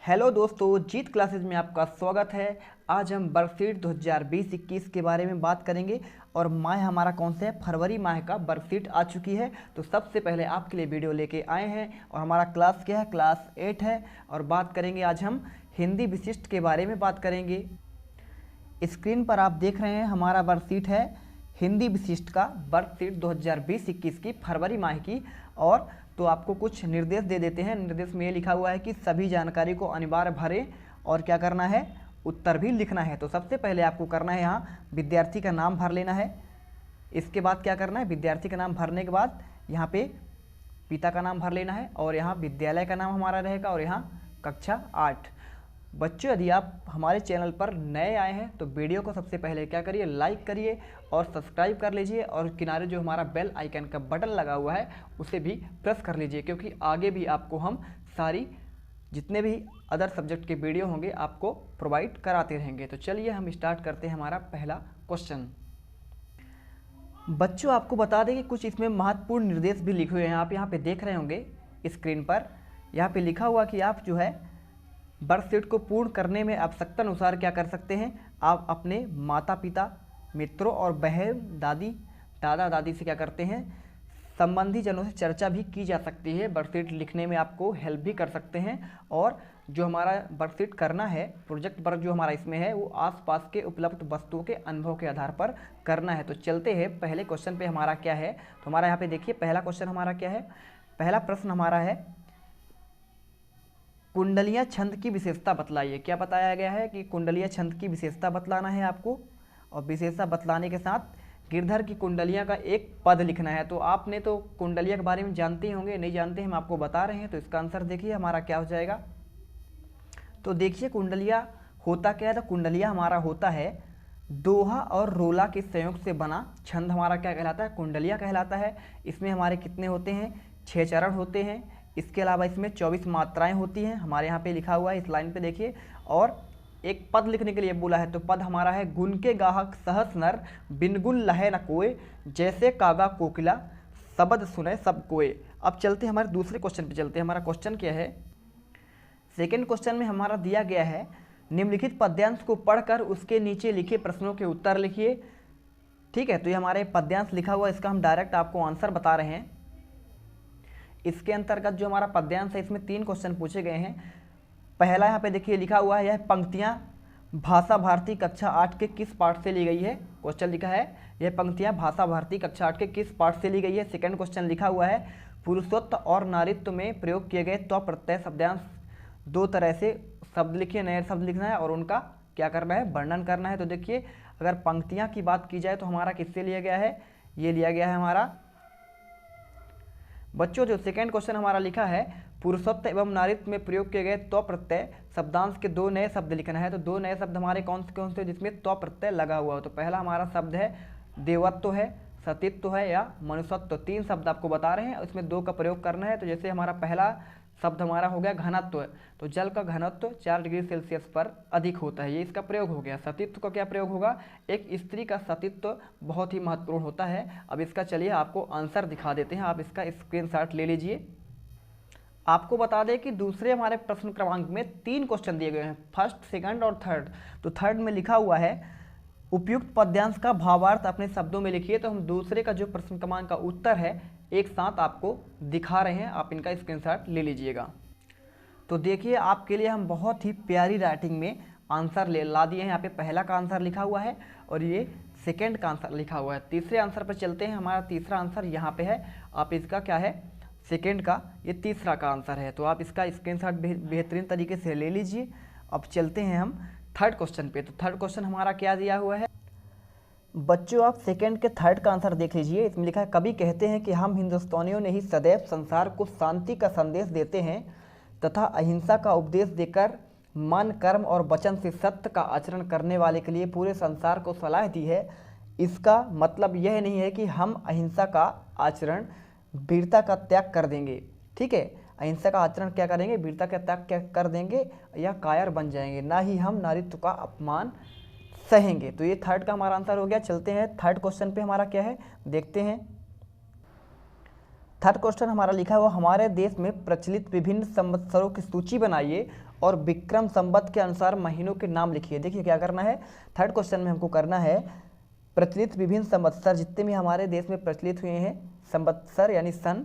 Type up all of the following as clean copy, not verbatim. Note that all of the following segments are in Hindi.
हेलो दोस्तों, जीत क्लासेस में आपका स्वागत है। आज हम वर्कशीट 2020-21 के बारे में बात करेंगे और माह हमारा कौन सा है, फरवरी माह का वर्कशीट आ चुकी है। तो सबसे पहले आपके लिए वीडियो लेके आए हैं और हमारा क्लास क्या है, क्लास 8 है। और बात करेंगे आज हम हिंदी विशिष्ट के बारे में बात करेंगे। स्क्रीन पर आप देख रहे हैं हमारा वर्कशीट है हिंदी विशिष्ट का, वर्कशीट 2020-21 की, फरवरी माह की। और तो आपको कुछ निर्देश दे देते हैं। निर्देश में ये लिखा हुआ है कि सभी जानकारी को अनिवार्य भरें और क्या करना है, उत्तर भी लिखना है। तो सबसे पहले आपको करना है, यहाँ विद्यार्थी का नाम भर लेना है। इसके बाद क्या करना है, विद्यार्थी का नाम भरने के बाद यहाँ पे पिता का नाम भर लेना है और यहाँ विद्यालय का नाम हमारा रहेगा और यहाँ कक्षा 8। बच्चों, यदि आप हमारे चैनल पर नए आए हैं तो वीडियो को सबसे पहले क्या करिए, लाइक करिए और सब्सक्राइब कर लीजिए और किनारे जो हमारा बेल आइकन का बटन लगा हुआ है उसे भी प्रेस कर लीजिए, क्योंकि आगे भी आपको हम सारी जितने भी अदर सब्जेक्ट के वीडियो होंगे आपको प्रोवाइड कराते रहेंगे। तो चलिए हम स्टार्ट करते हैं हमारा पहला क्वेश्चन। बच्चों, आपको बता दें कि कुछ इसमें महत्वपूर्ण निर्देश भी लिखे हुए हैं। आप यहाँ पे देख रहे होंगे स्क्रीन पर, यहाँ पे लिखा हुआ कि आप जो है वर्कशीट को पूर्ण करने में आवश्यकता अनुसार क्या कर सकते हैं, आप अपने माता पिता, मित्रों और बहन, दादा दादी से क्या करते हैं, संबंधी जनों से चर्चा भी की जा सकती है। वर्कशीट लिखने में आपको हेल्प भी कर सकते हैं। और जो हमारा वर्कशीट करना है, प्रोजेक्ट वर्क जो हमारा इसमें है, वो आसपास के उपलब्ध वस्तुओं के अनुभव के आधार पर करना है। तो चलते हैं पहले क्वेश्चन पे हमारा क्या है। तो हमारा यहाँ पे देखिए पहला क्वेश्चन हमारा क्या है। पहला प्रश्न हमारा है, कुंडलियाँ छंद की विशेषता बतलाइए। क्या बताया गया है कि कुंडलियाँ छंद की विशेषता बतलाना है आपको, और विशेषता बतलाने के साथ गिरधर की कुंडलियाँ का एक पद लिखना है। तो आपने तो कुंडलियाँ के बारे में जानते ही होंगे, नहीं जानते हम आपको बता रहे हैं। तो इसका आंसर देखिए हमारा क्या हो जाएगा। तो देखिए कुंडलियाँ होता क्या है, तो कुंडलियाँ हमारा होता है दोहा और रोला के संयोग से बना छंद। हमारा क्या कहलाता है, कुंडलियाँ कहलाता है। इसमें हमारे कितने होते हैं, 6 चरण होते हैं। इसके अलावा इसमें 24 मात्राएं होती हैं, हमारे यहाँ पे लिखा हुआ है इस लाइन पे देखिए। और एक पद लिखने के लिए बोला है, तो पद हमारा है, गुण के गाहक सहस नर, बिन गुण लहे न कोय, जैसे कागा कोकिला, शब्द सुने सब कोय। अब चलते हैं हमारे दूसरे क्वेश्चन पे चलते हैं। हमारा क्वेश्चन क्या है, सेकेंड क्वेश्चन में हमारा दिया गया है, निम्नलिखित पद्यांश को पढ़कर उसके नीचे लिखे प्रश्नों के उत्तर लिखिए। ठीक है, तो ये हमारे पद्यांश लिखा हुआ, इसका हम डायरेक्ट आपको आंसर बता रहे हैं। इसके अंतर्गत जो हमारा पद्यांश है, इसमें 3 क्वेश्चन पूछे गए हैं। पहला यहाँ पे देखिए लिखा हुआ है, यह पंक्तियाँ भाषा भारती कक्षा 8 के किस पाठ से ली गई है। क्वेश्चन लिखा है, यह पंक्तियाँ भाषा भारती कक्षा 8 के किस पाठ से ली गई है। सेकंड क्वेश्चन लिखा हुआ है, पुरुषत्व और नारीत्व में प्रयोग किए गए त्व प्रत्यय शब्दांश 2 तरह से शब्द लिखिए, नए शब्द लिखना है और उनका क्या करना है, वर्णन करना है। तो देखिए अगर पंक्तियाँ की बात की जाए तो हमारा किससे लिया गया है, ये लिया गया है हमारा बच्चों, जो सेकंड क्वेश्चन हमारा लिखा है, पुरुषत्व एवं नारीत्व में प्रयोग किए गए त्व प्रत्यय शब्दांश के 2 नए शब्द लिखना है। तो 2 नए शब्द हमारे कौन से जिसमें त्व प्रत्यय लगा हुआ हो। तो पहला हमारा शब्द है देवत्व है, सतीत्व है या मनुष्यत्व। 3 शब्द आपको बता रहे हैं, उसमें 2 का प्रयोग करना है। तो जैसे हमारा पहला शब्द हमारा हो गया घनत्व, तो जल का घनत्व 4 डिग्री सेल्सियस पर अधिक होता है, ये इसका प्रयोग हो गया। सतीत्व का क्या प्रयोग होगा, एक स्त्री का सतीत्व बहुत ही महत्वपूर्ण होता है। अब इसका चलिए आपको आंसर दिखा देते हैं, आप इसका स्क्रीनशॉट ले लीजिए। आपको बता दें कि दूसरे हमारे प्रश्न क्रमांक में 3 क्वेश्चन दिए गए हैं, फर्स्ट, सेकंड और थर्ड। तो थर्ड में लिखा हुआ है, उपयुक्त पद्यांश का भावार्थ अपने शब्दों में लिखिए। तो हम दूसरे का जो प्रश्न क्रमांक का उत्तर है एक साथ आपको दिखा रहे हैं, आप इनका स्क्रीनशॉट ले लीजिएगा। तो देखिए आपके लिए हम बहुत ही प्यारी राइटिंग में आंसर ला दिए हैं। यहाँ पे पहला का आंसर लिखा हुआ है और ये सेकंड का आंसर लिखा हुआ है। तीसरे आंसर पर चलते हैं, हमारा तीसरा आंसर यहाँ पे है। आप इसका क्या है, सेकंड का, ये तीसरा का आंसर है। तो आप इसका स्क्रीनशॉट बेहतरीन तरीके से ले लीजिए। अब चलते हैं हम थर्ड क्वेश्चन पे। तो थर्ड क्वेश्चन हमारा क्या दिया हुआ है बच्चों, आप सेकंड के थर्ड का आंसर देख लीजिए। इसमें लिखा है, कवि कहते हैं कि हम हिंदुस्तानियों ने ही सदैव संसार को शांति का संदेश देते हैं तथा अहिंसा का उपदेश देकर मन, कर्म और वचन से सत्य का आचरण करने वाले के लिए पूरे संसार को सलाह दी है। इसका मतलब यह नहीं है कि हम अहिंसा का आचरण, वीरता का त्याग कर देंगे। ठीक है, अहिंसा का आचरण क्या करेंगे, वीरता का त्याग क्या कर देंगे या कायर बन जाएंगे, ना ही हम नारीत्व का अपमान सहेंगे। तो ये थर्ड का हमारा आंसर हो गया। चलते हैं थर्ड क्वेश्चन पे, हमारा क्या है देखते हैं। थर्ड क्वेश्चन हमारा लिखा हुआ, हमारे देश में प्रचलित विभिन्न संवत्सरों की सूची बनाइए और विक्रम संवत के अनुसार महीनों के नाम लिखिए। देखिए क्या करना है, थर्ड क्वेश्चन में हमको करना है प्रचलित विभिन्न संवत्सर, जितने भी हमारे देश में प्रचलित हुए हैं संवत्सर यानी सन,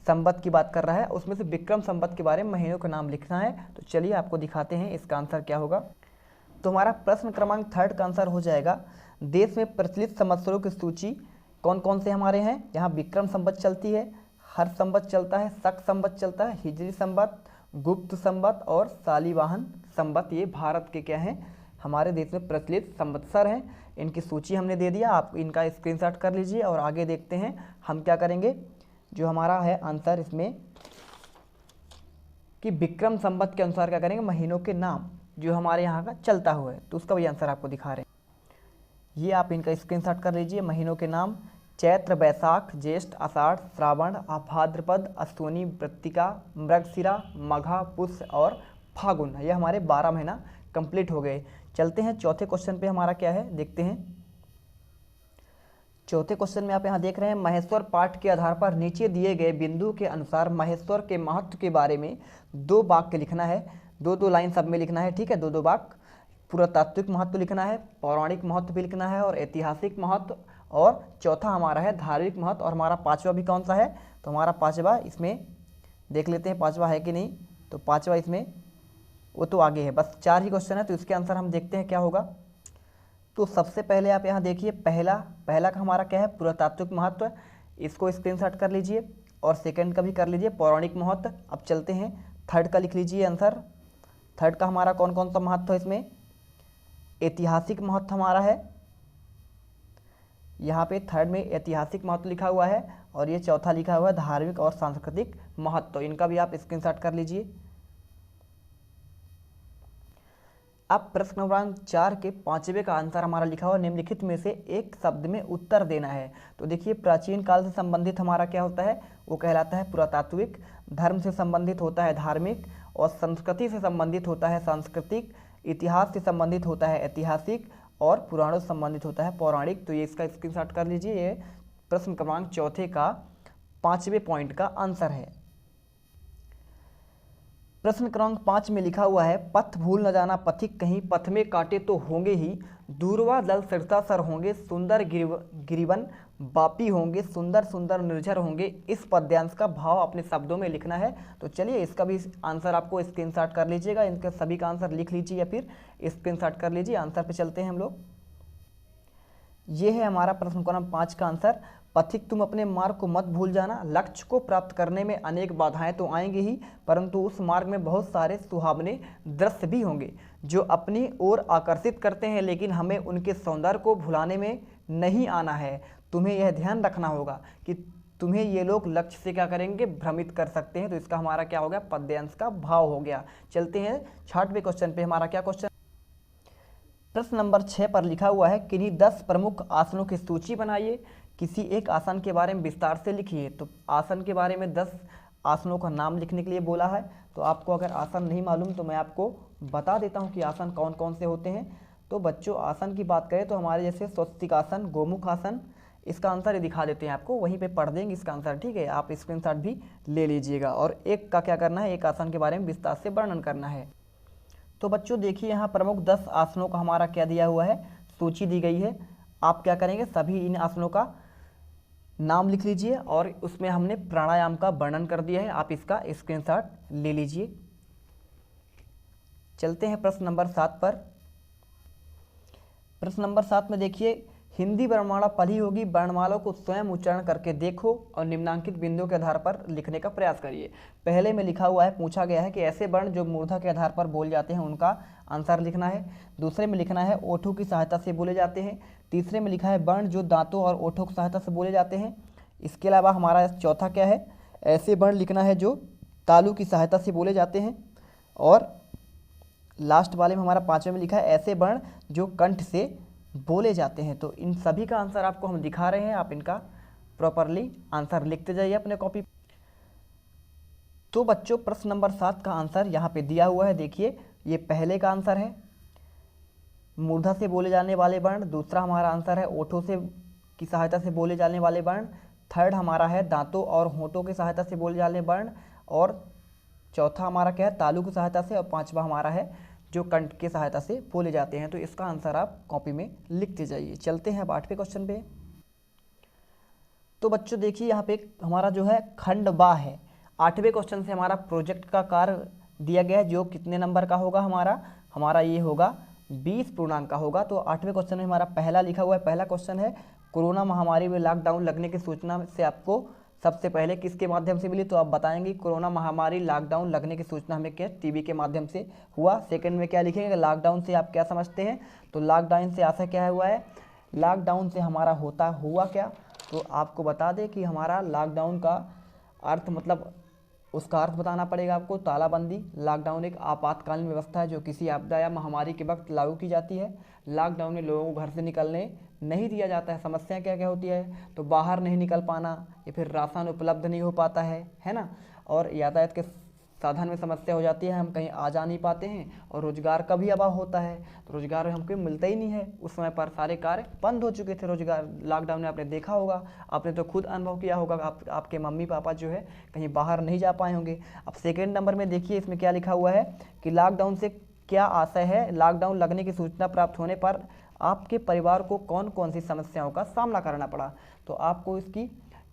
संवत की बात कर रहा है, उसमें से विक्रम संवत के बारे में महीनों का नाम लिखना है। तो चलिए आपको दिखाते हैं इसका आंसर क्या होगा। तो हमारा प्रश्न क्रमांक थर्ड का आंसर हो जाएगा, देश में प्रचलित संवत्सरों की सूची कौन कौन से हमारे हैं। यहाँ विक्रम संवत चलती है, हर्ष संवत चलता है, शक संवत चलता है, हिजरी संवत, गुप्त संवत और शालिवाहन संवत, ये भारत के क्या हैं, हमारे देश में प्रचलित संवत्सर हैं। इनकी सूची हमने दे दिया, आप इनका स्क्रीनशॉट कर लीजिए और आगे देखते हैं हम क्या करेंगे। जो हमारा है आंसर इसमें कि विक्रम संवत के अनुसार क्या करेंगे, महीनों के नाम जो हमारे यहाँ का चलता हुआ है, तो उसका भी आंसर आपको दिखा रहे हैं। ये आप इनका स्क्रीनशॉट कर लीजिए। महीनों के नाम चैत्र, बैसाख, ज्येष्ठ, आषाढ़, श्रावण, भाद्रपद, अश्विनी, वृत्तिका, मृगशिरा, मघा, पुष्य और फागुन। ये हमारे 12 महीना कंप्लीट हो गए। चलते हैं चौथे क्वेश्चन पे, हमारा क्या है देखते हैं। चौथे क्वेश्चन में आप यहाँ देख रहे हैं, महेश्वर पाठ के आधार पर नीचे दिए गए बिंदु के अनुसार महेश्वर के महत्व के बारे में 2 वाक्य लिखना है। 2 लाइन सब में लिखना है, ठीक है, 2 वाक्य। पुरातात्विक महत्व लिखना है, पौराणिक महत्व भी लिखना है और ऐतिहासिक महत्व, और चौथा हमारा है धार्मिक महत्व। और हमारा पांचवा भी कौन सा है, तो हमारा पांचवा इसमें देख लेते हैं पांचवा है कि नहीं। तो पांचवा इसमें वो तो आगे है, बस 4 ही क्वेश्चन है, तो इसके आंसर हम देखते हैं क्या होगा। तो सबसे पहले आप यहाँ देखिए, पहला का हमारा क्या है, पुरातात्विक महत्व, इसको स्क्रीनशॉट कर लीजिए, और सेकंड का भी कर लीजिए, पौराणिक महत्व। अब चलते हैं थर्ड का लिख लीजिए आंसर। थर्ड का हमारा कौन कौन सा महत्व है, इसमें ऐतिहासिक महत्व हमारा है, यहाँ पे थर्ड में ऐतिहासिक महत्व लिखा हुआ है, और ये चौथा लिखा हुआ है धार्मिक और सांस्कृतिक महत्व। इनका भी आप स्क्रीनशॉट कर लीजिए। अब प्रश्न क्रमांक 4 के 5वें का आंसर हमारा लिखा हुआ, निम्नलिखित में से एक शब्द में उत्तर देना है। तो देखिए प्राचीन काल से संबंधित हमारा क्या होता है, वो कहलाता है पुरातात्विक, धर्म से संबंधित होता है धार्मिक, और संस्कृति से संबंधित होता है सांस्कृतिक, इतिहास से संबंधित होता है ऐतिहासिक, और पुराणों से संबंधित होता है पौराणिक। तो ये इसका स्क्रीनशॉट कर लीजिए, ये प्रश्न क्रमांक 4 का 5वें पॉइंट का आंसर है। प्रश्न क्रमांक 5 में लिखा हुआ है, पथ भूल न जाना पथिक कहीं, पथ में कांटे तो होंगे ही, दूरवा दल सिरसा सर होंगे, सुंदर गिरिवन बापी होंगे, सुंदर सुंदर निर्झर होंगे। इस पद्यांश का भाव अपने शब्दों में लिखना है। तो चलिए इसका भी आंसर आपको स्क्रीनशॉट कर लीजिएगा, इनके सभी का आंसर लिख लीजिए या फिर स्क्रीनशॉट कर लीजिए। आंसर पे चलते हैं हम लोग। ये है हमारा प्रश्न क्रमांक 5 का आंसर, पथिक तुम अपने मार्ग को मत भूल जाना, लक्ष्य को प्राप्त करने में अनेक बाधाएं तो आएंगी ही, परंतु उस मार्ग में बहुत सारे सुहावने दृश्य भी होंगे जो अपनी ओर आकर्षित करते हैं, लेकिन हमें उनके सौंदर्य को भुलाने में नहीं आना है। तुम्हें यह ध्यान रखना होगा कि तुम्हें ये लोग लक्ष्य से क्या करेंगे, भ्रमित कर सकते हैं। तो इसका हमारा क्या हो गया, पद्यांश का भाव हो गया। चलते हैं 6वें क्वेश्चन पे, हमारा क्या क्वेश्चन, प्रश्न नंबर 6 पर लिखा हुआ है, किन्हीं 10 प्रमुख आसनों की सूची बनाइए, किसी एक आसन के बारे में विस्तार से लिखिए। तो आसन के बारे में 10 आसनों का नाम लिखने के लिए बोला है। तो आपको अगर आसन नहीं मालूम तो मैं आपको बता देता हूँ कि आसन कौन कौन से होते हैं। तो बच्चों आसन की बात करें तो हमारे जैसे स्वस्तिकासन, गोमुख आसन, इसका आंसर ये दिखा देते हैं आपको, वहीं पे पढ़ देंगे इसका आंसर, ठीक है। आप स्क्रीनशॉट भी ले लीजिएगा। और एक का क्या करना है, एक आसन के बारे में विस्तार से वर्णन करना है। तो बच्चों देखिए यहाँ प्रमुख 10 आसनों का हमारा क्या दिया हुआ है, सूची दी गई है। आप क्या करेंगे, सभी इन आसनों का नाम लिख लीजिए, और उसमें हमने प्राणायाम का वर्णन कर दिया है, आप इसका स्क्रीनशॉट ले लीजिए। चलते हैं प्रश्न नंबर 7 पर। प्रश्न नंबर 7 में देखिए, हिंदी वर्णमाला पढ़ी होगी, वर्णमाला को स्वयं उच्चारण करके देखो और निम्नांकित बिंदुओं के आधार पर लिखने का प्रयास करिए। पहले में लिखा हुआ है, पूछा गया है कि ऐसे वर्ण जो मूर्धा के आधार पर बोले जाते हैं उनका आंसर लिखना है। दूसरे में लिखना है ओठों की सहायता से बोले जाते हैं। तीसरे में लिखा है वर्ण जो दांतों और ओठों की सहायता से बोले जाते हैं। इसके अलावा हमारा चौथा क्या है, ऐसे वर्ण लिखना है जो तालु की सहायता से बोले जाते हैं। और लास्ट वाले में हमारा 5वें में लिखा है ऐसे वर्ण जो कंठ से बोले जाते हैं। तो इन सभी का आंसर आपको हम दिखा रहे हैं, आप इनका प्रॉपरली आंसर लिखते जाइए अपने कॉपी। तो बच्चों प्रश्न नंबर 7 का आंसर यहाँ पे दिया हुआ है, देखिए ये पहले का आंसर है, मूर्धा से बोले जाने वाले वर्ण। दूसरा हमारा आंसर है ओठों से की सहायता से बोले जाने वाले वर्ण। थर्ड हमारा है दांतों और होंठों की सहायता से बोले जाने वर्ण। और चौथा हमारा क्या है, तालु की सहायता से, और पांचवा हमारा है जो कंठ की सहायता से बोले जाते हैं। तो इसका आंसर आप कॉपी में लिखते जाइए। चलते हैं अब 8वें क्वेश्चन पे। तो बच्चों देखिए यहाँ पे हमारा जो है खंड बा है। 8वें क्वेश्चन से हमारा प्रोजेक्ट का कार्य दिया गया है, जो कितने नंबर का होगा, हमारा ये होगा 20 पूर्णांक का होगा। तो 8वें क्वेश्चन में हमारा पहला लिखा हुआ है, पहला क्वेश्चन है कोरोना महामारी में लॉकडाउन लगने की सूचना से आपको सबसे पहले किसके माध्यम से मिली, तो आप बताएंगे कोरोना महामारी लॉकडाउन लगने की सूचना हमें क्या टीवी के माध्यम से हुआ। सेकंड में क्या लिखेंगे, लॉकडाउन से आप क्या समझते हैं, तो लॉकडाउन से आशा क्या हुआ है, लॉकडाउन से हमारा हुआ क्या, तो आपको बता दें कि हमारा लॉकडाउन का अर्थ मतलब उसका अर्थ बताना पड़ेगा आपको, तालाबंदी। लॉकडाउन एक आपातकालीन व्यवस्था है जो किसी आपदा या महामारी के वक्त लागू की जाती है। लॉकडाउन में लोगों को घर से निकलने नहीं दिया जाता है। समस्या क्या क्या होती है, तो बाहर नहीं निकल पाना, या फिर राशन उपलब्ध नहीं हो पाता है ना, और यातायात के साधन में समस्या हो जाती है, हम कहीं आ जा नहीं पाते हैं, और रोजगार का भी अभाव होता है, तो रोजगार हमको मिलता ही नहीं है। उस समय पर सारे कार्य बंद हो चुके थे, रोजगार लॉकडाउन में आपने देखा होगा, आपने तो खुद अनुभव किया होगा, आपके मम्मी पापा जो है कहीं बाहर नहीं जा पाए होंगे। अब सेकेंड नंबर में देखिए इसमें क्या लिखा हुआ है कि लॉकडाउन से क्या आशय है, लॉकडाउन लगने की सूचना प्राप्त होने पर आपके परिवार को कौन कौन सी समस्याओं का सामना करना पड़ा। तो आपको इसकी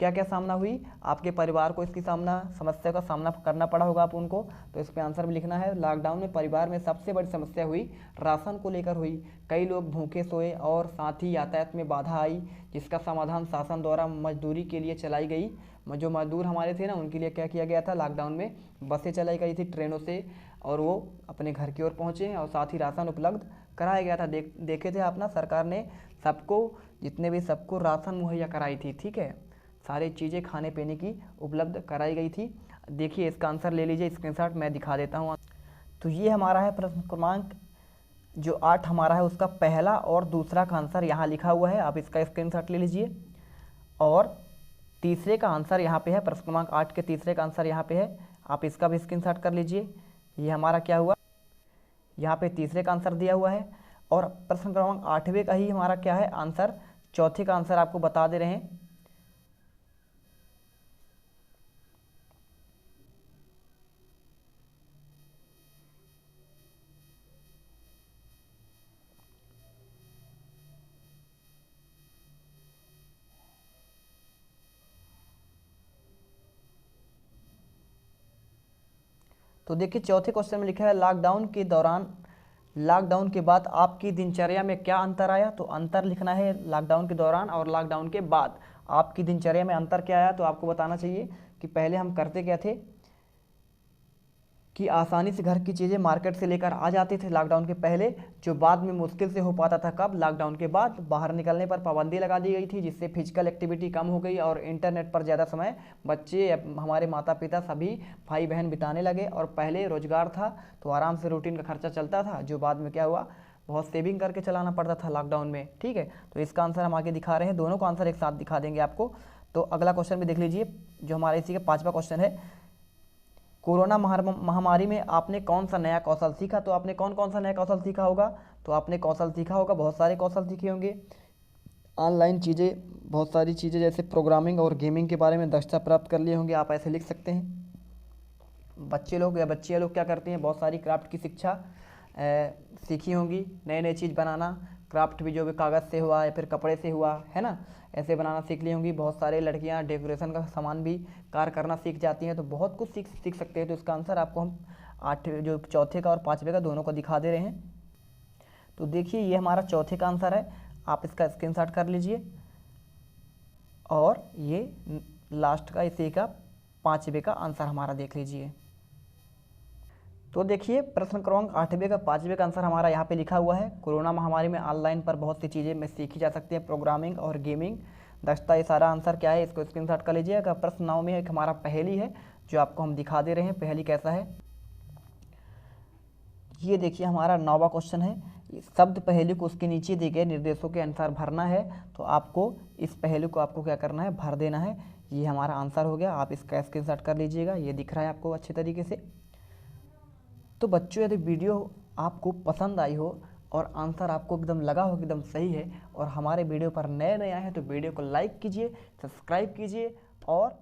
क्या क्या सामना हुई, आपके परिवार को इसकी समस्या का सामना करना पड़ा होगा आप उनको। तो इस पर आंसर भी लिखना है। लॉकडाउन में परिवार में सबसे बड़ी समस्या हुई राशन को लेकर हुई। कई लोग भूखे सोए और साथ ही यातायात में बाधा आई, जिसका समाधान शासन द्वारा मजदूरी के लिए चलाई गई। जो मजदूर हमारे थे ना, उनके लिए क्या किया गया था, लॉकडाउन में बसें चलाई गई थी ट्रेनों से, और वो अपने घर की ओर पहुँचे, और साथ ही राशन उपलब्ध कराया गया था। देखे थे आप ना, सरकार ने सबको राशन मुहैया कराई थी। ठीक है, सारी चीज़ें खाने पीने की उपलब्ध कराई गई थी। देखिए इसका आंसर ले लीजिए, स्क्रीनशॉट मैं दिखा देता हूँ। तो ये हमारा है प्रश्न क्रमांक जो 8 हमारा है, उसका पहला और दूसरा का आंसर यहाँ लिखा हुआ है, आप इसका स्क्रीनशॉट ले लीजिए। और तीसरे का आंसर यहाँ पे है, प्रश्न क्रमांक 8 के तीसरे का आंसर यहाँ पे है, आप इसका भी स्क्रीनशॉट कर लीजिए। ये हमारा क्या हुआ, यहाँ पे तीसरे का आंसर दिया हुआ है। और प्रश्न क्रमांक 8वें का ही हमारा क्या है आंसर, चौथे का आंसर आपको बता दे रहे हैं। तो देखिए चौथे क्वेश्चन में लिखा है लॉकडाउन के बाद आपकी दिनचर्या में क्या अंतर आया। तो अंतर लिखना है लॉकडाउन के दौरान और लॉकडाउन के बाद आपकी दिनचर्या में अंतर क्या आया। तो आपको बताना चाहिए कि पहले हम करते क्या थे कि आसानी से घर की चीज़ें मार्केट से लेकर आ जाते थे लॉकडाउन के पहले, जो बाद में मुश्किल से हो पाता था। कब, लॉकडाउन के बाद बाहर निकलने पर पाबंदी लगा दी गई थी, जिससे फिजिकल एक्टिविटी कम हो गई और इंटरनेट पर ज़्यादा समय बच्चे, हमारे माता पिता सभी भाई बहन बिताने लगे। और पहले रोजगार था तो आराम से रूटीन का खर्चा चलता था, जो बाद में क्या हुआ, बहुत सेविंग करके चलाना पड़ता था लॉकडाउन में। ठीक है, तो इसका आंसर हम आगे दिखा रहे हैं, दोनों का आंसर एक साथ दिखा देंगे आपको। तो अगला क्वेश्चन भी देख लीजिए, जो हमारे इसी का 5वां क्वेश्चन है, कोरोना महामारी में आपने कौन सा नया कौशल सीखा। तो आपने कौन कौन सा नया कौशल सीखा होगा, तो आपने कौशल सीखा होगा, बहुत सारे कौशल सीखे होंगे, ऑनलाइन चीज़ें, बहुत सारी चीज़ें जैसे प्रोग्रामिंग और गेमिंग के बारे में दक्षता प्राप्त कर लिए होंगे, आप ऐसे लिख सकते हैं। बच्चे लोग या बच्चियाँ लोग क्या करते हैं, बहुत सारी क्राफ्ट की शिक्षा सीखी होंगी, नए नए चीज़ बनाना, क्राफ्ट भी जो भी कागज़ से हुआ या फिर कपड़े से हुआ है ना, ऐसे बनाना सीख ली होंगी। बहुत सारे लड़कियां डेकोरेशन का सामान भी कार्य करना सीख जाती हैं, तो बहुत कुछ सीख सकते हैं। तो इसका आंसर आपको हम 8 जो चौथे का और 5वें का दोनों को दिखा दे रहे हैं। तो देखिए ये हमारा चौथे का आंसर है, आप इसका स्क्रीनशॉट कर लीजिए। और ये लास्ट का इसी का 5वें का आंसर हमारा देख लीजिए। तो देखिए प्रश्न क्रमांक 8वें का 5वें का आंसर हमारा यहाँ पे लिखा हुआ है, कोरोना महामारी में ऑनलाइन पर बहुत सी चीज़ें में सीखी जा सकती हैं, प्रोग्रामिंग और गेमिंग दक्षता। ये सारा आंसर क्या है, इसको स्क्रीनशॉट कर लीजिएगा। प्रश्न 9 में एक हमारा पहेली है जो आपको हम दिखा दे रहे हैं, पहेली कैसा है ये देखिए। हमारा 9वां क्वेश्चन है, शब्द पहेली को उसके नीचे दिए गए निर्देशों के अनुसार भरना है। तो आपको इस पहेली को आपको क्या करना है, भर देना है। ये हमारा आंसर हो गया, आप इसका स्क्रीनशॉट कर लीजिएगा, ये दिख रहा है आपको अच्छे तरीके से। तो बच्चों यदि वीडियो आपको पसंद आई हो और आंसर आपको एकदम लगा हो कि एकदम सही है, और हमारे वीडियो पर नए नए आए हैं, तो वीडियो को लाइक कीजिए, सब्सक्राइब कीजिए, और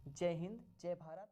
जय हिंद जय भारत।